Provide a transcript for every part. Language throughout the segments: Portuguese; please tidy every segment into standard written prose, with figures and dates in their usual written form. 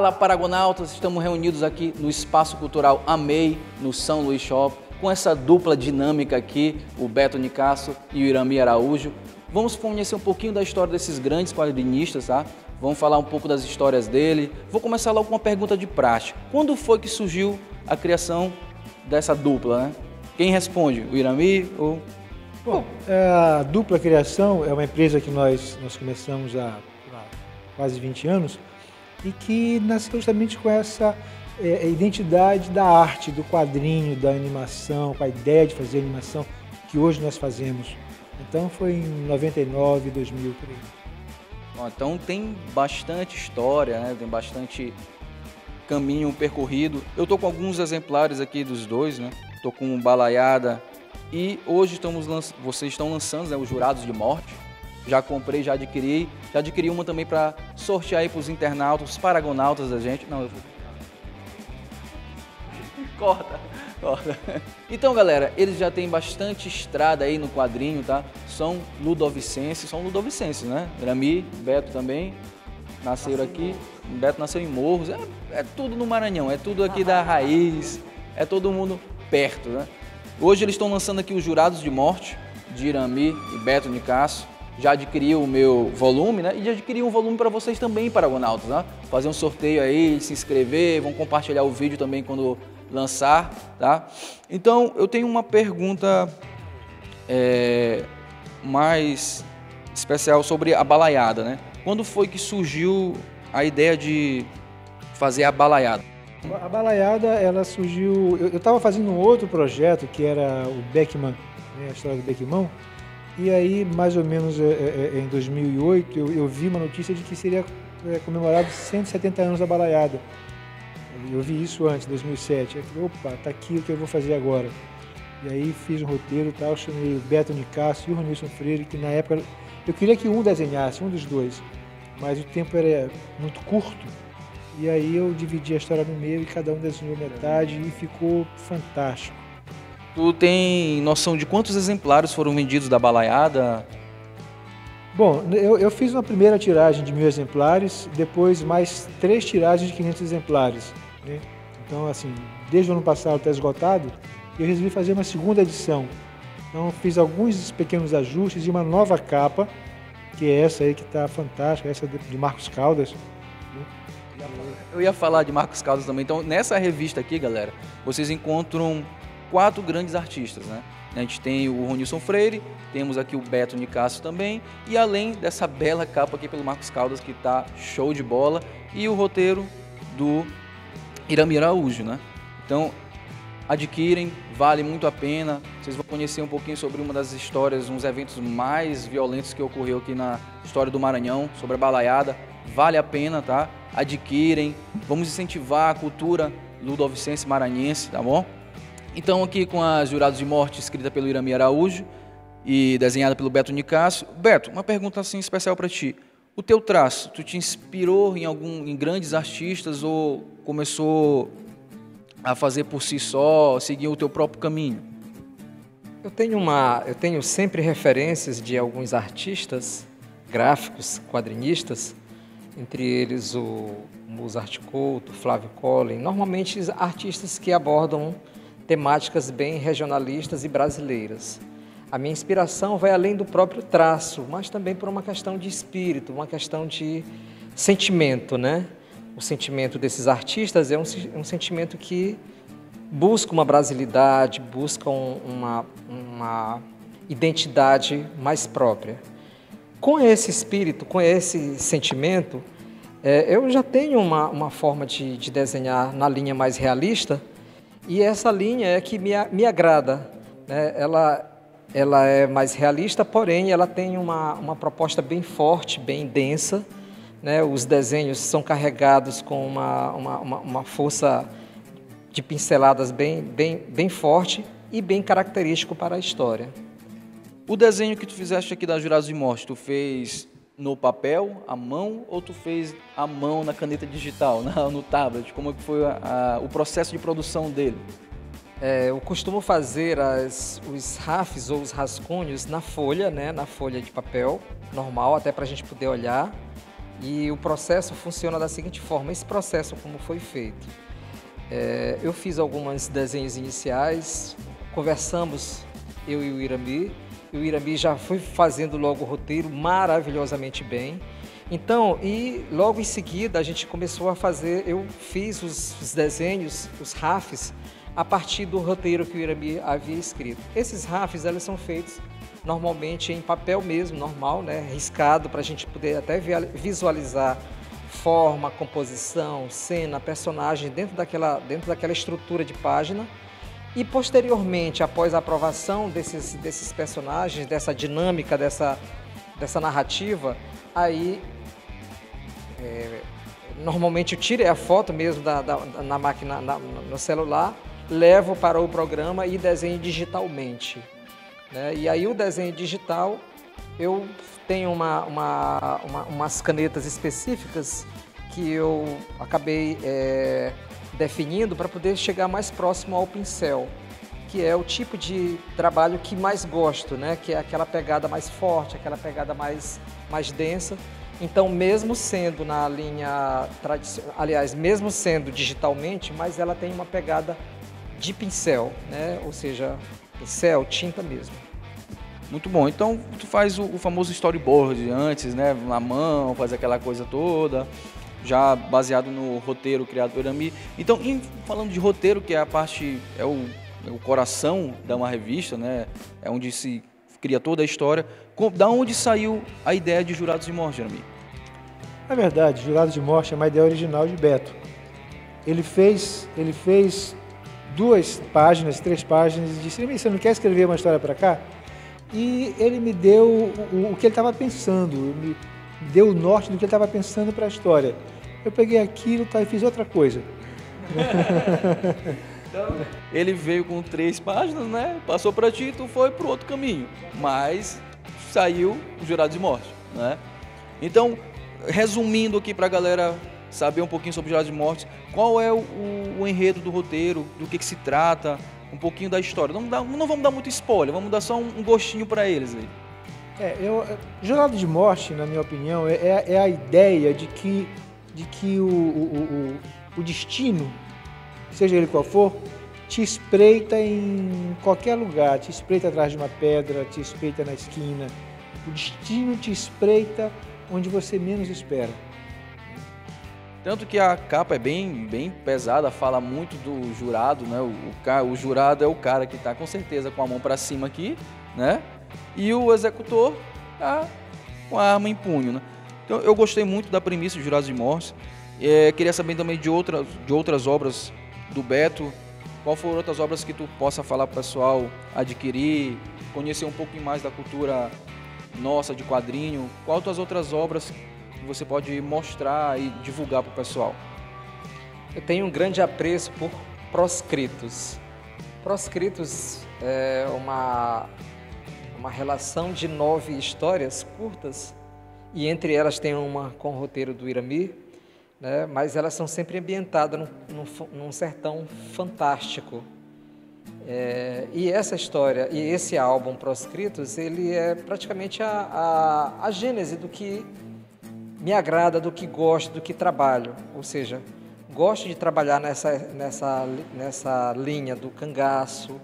Fala, Paragonautas! Estamos reunidos aqui no Espaço Cultural Amei, no São Luís Shop, com essa dupla dinâmica aqui, o Beto Nicásio e o Irami Araújo. Vamos conhecer um pouquinho da história desses grandes quadrinistas, tá? Vamos falar um pouco das histórias dele. Vou começar logo com uma pergunta de praxe. Quando foi que surgiu a criação dessa dupla, né? Quem responde? O Irami ou... Bom, a Dupla Criação é uma empresa que nós começamos há quase 20 anos e que nasceu justamente com essa identidade da arte, do quadrinho, da animação, com a ideia de fazer animação que hoje nós fazemos. Então foi em 99, 2000, por aí. Bom, então tem bastante história, né? Tem bastante caminho percorrido. Eu tô com alguns exemplares aqui dos dois, né? Tô com Balaiada e hoje vocês estão lançando, né, os Jurados de Morte. Já comprei, já adquiri uma também para sortear aí para os internautas, os paragonautas da gente. Não, eu vou... Corta. Então, galera, eles já têm bastante estrada aí no quadrinho, tá? São ludovicenses, né? Irami, Beto também nasceram aqui. Beto nasceu em Morros, é tudo no Maranhão, é tudo aqui da raiz, é todo mundo perto, né? Hoje eles estão lançando aqui os Jurados de Morte, de Irami e Beto Nicásio. Já adquiri o meu volume, né? E já adquiri um volume para vocês também, Paragonautas, né? Fazer um sorteio aí, se inscrever, vão compartilhar o vídeo também quando lançar, tá? Então, eu tenho uma pergunta mais especial sobre a balaiada, né? Quando foi que surgiu a ideia de fazer a balaiada? A balaiada, ela surgiu... Eu estava fazendo um outro projeto, que era o Beckman, né, a história do Beckman, e aí, mais ou menos em 2008, eu vi uma notícia de que seria comemorado 170 anos da balaiada. Eu vi isso antes, em 2007. Eu falei, opa, tá aqui o que eu vou fazer agora. E aí fiz um roteiro e tal, chamei o Beto Nicásio e o Ronilson Freire, que na época... Eu queria que um desenhasse, um dos dois, mas o tempo era muito curto. E aí eu dividi a história no meio e cada um desenhou metade e ficou fantástico. Tu tem noção de quantos exemplares foram vendidos da balaiada? Bom, eu fiz uma primeira tiragem de 1000 exemplares, depois mais 3 tiragens de 500 exemplares. Né? Então, assim, desde o ano passado está esgotado, eu resolvi fazer uma segunda edição. Então, fiz alguns pequenos ajustes e uma nova capa, que é essa aí que está fantástica, essa de Marcos Caldas. Eu ia falar de Marcos Caldas também. Então, nessa revista aqui, galera, vocês encontram 4 grandes artistas, né? A gente tem o Ronilson Freire, temos aqui o Beto Nicásio também, e além dessa bela capa aqui pelo Marcos Caldas, que tá show de bola, e o roteiro do Irami Araújo, né? Então, adquirem, vale muito a pena. Vocês vão conhecer um pouquinho sobre uma das histórias, uns eventos mais violentos que ocorreu aqui na história do Maranhão, sobre a balaiada. Vale a pena, tá? Adquirem, vamos incentivar a cultura ludovicense maranhense, tá bom? Então aqui com as Jurados de Morte, escrita pelo Irami Araújo e desenhada pelo Beto Nicásio. Beto, uma pergunta assim especial para ti. O teu traço, tu te inspirou em grandes artistas ou começou a fazer por si só, seguir o teu próprio caminho? Eu tenho sempre referências de alguns artistas gráficos, quadrinistas, entre eles o Mozart Couto, Flávio Collin, normalmente artistas que abordam temáticas bem regionalistas e brasileiras. A minha inspiração vai além do próprio traço, mas também por uma questão de espírito, uma questão de sentimento, né? O sentimento desses artistas é um sentimento que busca uma brasilidade, busca uma identidade mais própria. Com esse espírito, com esse sentimento, eu já tenho uma forma de desenhar na linha mais realista, e essa linha é que me agrada, né? Ela é mais realista, porém ela tem uma proposta bem forte, bem densa, né? Os desenhos são carregados com uma força de pinceladas bem forte e bem característico para a história. O desenho que tu fizeste aqui da Jurados de Morte, tu fez no papel, à mão, ou tu fez à mão na caneta digital, no tablet? Como que foi o processo de produção dele? Eu costumo fazer os rafes ou os rascunhos na folha, né, na folha de papel normal, até para a gente poder olhar. E o processo funciona da seguinte forma, esse processo como foi feito. Eu fiz alguns desenhos iniciais, conversamos, eu e o Irami já foi fazendo logo o roteiro maravilhosamente bem. Então, e logo em seguida a gente começou a fazer, eu fiz os desenhos, os RAFs, a partir do roteiro que o Irami havia escrito. Esses RAFs, eles são feitos normalmente em papel mesmo, normal, né, riscado, para a gente poder até visualizar forma, composição, cena, personagem dentro daquela estrutura de página. E posteriormente, após a aprovação desses personagens, dessa dinâmica, dessa narrativa, aí normalmente eu tiro a foto mesmo na máquina, no celular, levo para o programa e desenho digitalmente, né? E aí o desenho digital, eu tenho umas canetas específicas que eu acabei definindo para poder chegar mais próximo ao pincel, que é o tipo de trabalho que mais gosto, né? Que é aquela pegada mais forte, aquela pegada mais densa. Então, mesmo sendo na linha tradicional, aliás, mesmo sendo digitalmente, mas ela tem uma pegada de pincel, né? Ou seja, pincel, tinta mesmo. Muito bom. Então, tu faz o famoso storyboard antes, né? Na mão, faz aquela coisa toda, já baseado no roteiro criado pelo Irami. Então, falando de roteiro, que é a parte, é o coração de uma revista, né? É onde se cria toda a história. Da onde saiu a ideia de Jurados de Morte, Irami? Na verdade, Jurados de Morte é uma ideia original de Beto. Ele fez 2 páginas, 3 páginas e disse: você não quer escrever uma história para cá? E ele me deu o que ele estava pensando, me deu o norte do que ele estava pensando para a história. Eu peguei aquilo e fiz outra coisa. Então, ele veio com 3 páginas, né? Passou para ti, tu foi para o outro caminho, mas saiu o Jurado de Morte, né? Então, resumindo aqui para a galera saber um pouquinho sobre o Jurado de Morte, qual é o enredo do roteiro, do que se trata, um pouquinho da história. Não vamos dar muito spoiler, vamos dar só um gostinho para eles aí. Jurado de Morte, na minha opinião, é a ideia de que o destino, seja ele qual for, te espreita em qualquer lugar, te espreita atrás de uma pedra, te espreita na esquina. O destino te espreita onde você menos espera. Tanto que a capa é bem pesada, fala muito do jurado, né? O jurado é o cara que está com certeza com a mão para cima aqui, né? E o executor tá com a arma em punho, né? Então eu gostei muito da premissa de Jurados de Morte. Queria saber também de outras obras do Beto. Qual foram outras obras que tu possa falar para o pessoal adquirir, conhecer um pouquinho mais da cultura nossa de quadrinho? Quais as outras obras que você pode mostrar e divulgar para o pessoal? Eu tenho um grande apreço por proscritos. Proscritos é uma relação de 9 histórias curtas, e entre elas tem uma com o roteiro do Irami, né? Mas elas são sempre ambientadas num sertão fantástico. E essa história, e esse álbum Proscritos, ele é praticamente a gênese do que me agrada, do que gosto, do que trabalho. Ou seja, gosto de trabalhar nessa linha do cangaço,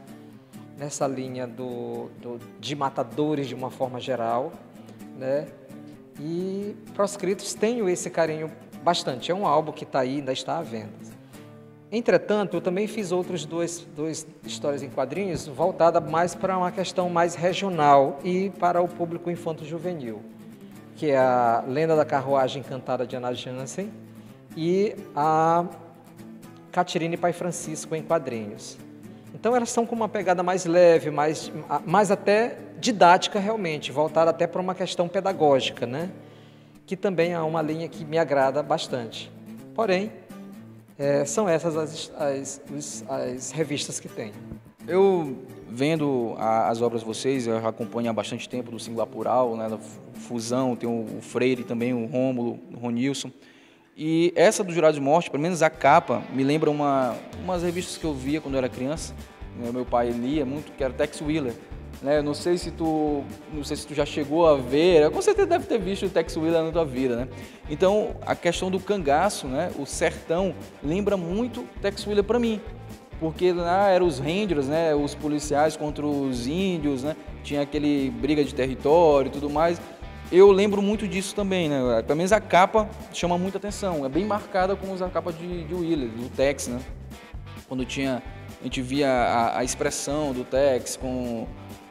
nessa linha de matadores de uma forma geral, né? E Proscritos tenho esse carinho bastante. É um álbum que está aí, ainda está à venda. Entretanto, eu também fiz outros duas histórias em quadrinhos voltada mais para uma questão mais regional e para o público infanto-juvenil, que é a Lenda da Carruagem Encantada de Ana Jansen e a Catirine Pai Francisco em quadrinhos. Então elas são com uma pegada mais leve, mais até didática realmente, voltada até para uma questão pedagógica, né? Que também é uma linha que me agrada bastante. Porém, são essas as revistas que tem. Eu vendo as obras de vocês, eu acompanho há bastante tempo do Singular Plural, né, da Fusão, tem o Freire também, o Rômulo, o Ronilson. E essa do Jurado de Morte, pelo menos a capa, me lembra umas revistas que eu via quando eu era criança. Meu pai lia muito, que era Tex Willer. né? Não sei se tu já chegou a ver, com certeza deve ter visto o Tex Willer na tua vida, né? Então, a questão do cangaço, né? O sertão lembra muito Tex Willer para mim, porque lá eram os Rangers, né? Os policiais contra os índios, né? Tinha aquele briga de território e tudo mais. Eu lembro muito disso também, né? Pelo menos a capa chama muita atenção, é bem marcada com a capa de Willer, do Tex, né? Quando a gente via a expressão do Tex com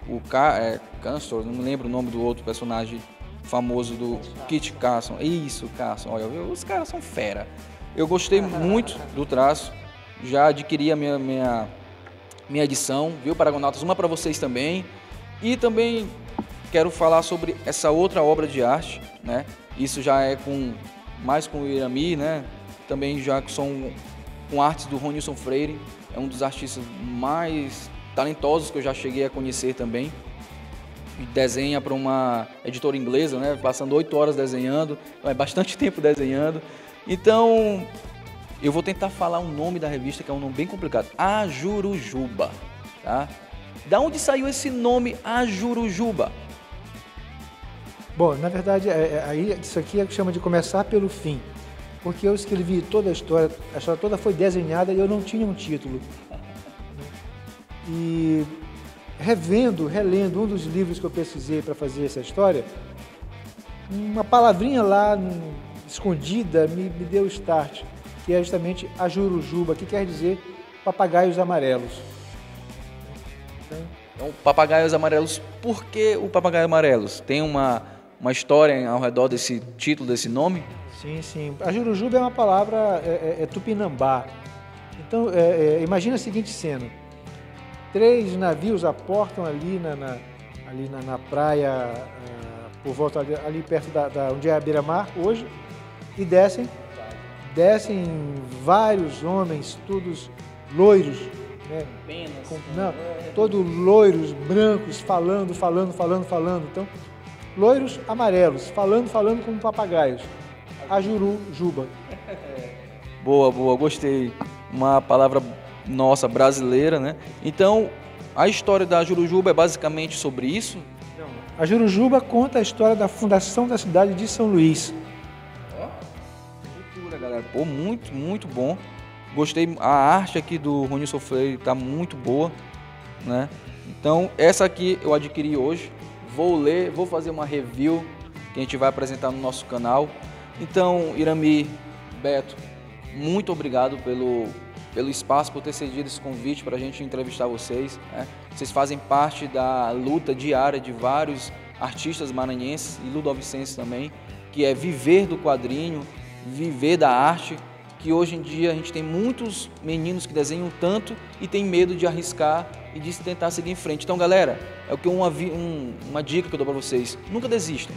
o Castor, não me lembro o nome do outro personagem famoso do Kit Carson. Isso, Carson. Olha, os caras são fera. Eu gostei muito do traço, já adquiri a minha edição, viu, Paragonautas? Uma para vocês também. E também quero falar sobre essa outra obra de arte, né? Isso já é mais com o Irami, né? Também já são com artes do Ronilson Freire, é um dos artistas mais talentosos que eu já cheguei a conhecer também. E desenha para uma editora inglesa, né? Passando 8 horas desenhando, é bastante tempo desenhando. Então, eu vou tentar falar o nome da revista, que é um nome bem complicado. A Jurujuba, tá? Da onde saiu esse nome, A Jurujuba? Bom, na verdade, isso aqui é o que chama de começar pelo fim. Porque eu escrevi toda a história toda foi desenhada e eu não tinha um título. E relendo um dos livros que eu pesquisei para fazer essa história, uma palavrinha lá escondida me deu o start, que é justamente a Jurujuba, que quer dizer papagaios amarelos. Então, papagaios amarelos, por que o papagaio amarelos? Tem uma história ao redor desse título, desse nome? Sim, sim. A Jurujuba é uma palavra tupinambá. Então, imagina a seguinte cena. 3 navios aportam ali na praia, por volta ali perto onde é a beira-mar hoje, e descem vários homens, todos loiros, né? Todos loiros, brancos, falando. Então, loiros amarelos, falando como papagaios. A Jurujuba. Boa, gostei. Uma palavra nossa, brasileira, né? Então, a história da Jurujuba é basicamente sobre isso? Não. A Jurujuba conta a história da fundação da cidade de São Luís. Cultura, galera. Pô, muito, muito bom. Gostei. A arte aqui do Ronilson Freire tá muito boa, né? Então, essa aqui eu adquiri hoje. Vou ler, vou fazer uma review que a gente vai apresentar no nosso canal. Então, Irami, Beto, muito obrigado pelo espaço, por ter cedido esse convite para a gente entrevistar vocês, né? Vocês fazem parte da luta diária de vários artistas maranhenses e ludovicenses também, que é viver do quadrinho, viver da arte, que hoje em dia a gente tem muitos meninos que desenham tanto e tem medo de arriscar e de tentar seguir em frente. Então, galera, é o que uma dica que eu dou para vocês. Nunca desistam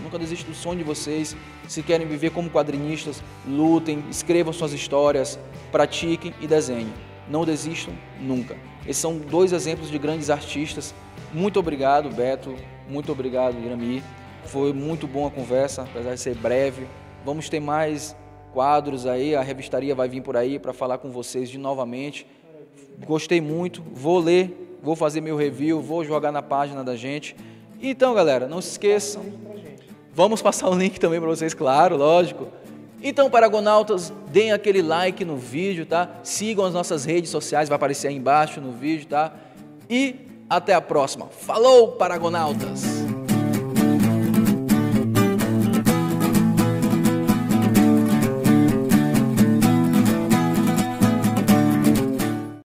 do sonho de vocês. Se querem viver como quadrinistas, lutem, escrevam suas histórias, pratiquem e desenhem. Não desistam nunca. Esses são 2 exemplos de grandes artistas. Muito obrigado, Beto. Muito obrigado, Irami. Foi muito boa a conversa, apesar de ser breve. Vamos ter mais quadros aí, a revistaria vai vir por aí para falar com vocês novamente. Gostei muito, vou ler, vou fazer meu review, vou jogar na página da gente. Então, galera, não se esqueçam, vamos passar o link também para vocês, claro, lógico. Então, Paragonautas, deem aquele like no vídeo, tá? Sigam as nossas redes sociais, vai aparecer aí embaixo no vídeo, tá? E até a próxima. Falou, Paragonautas!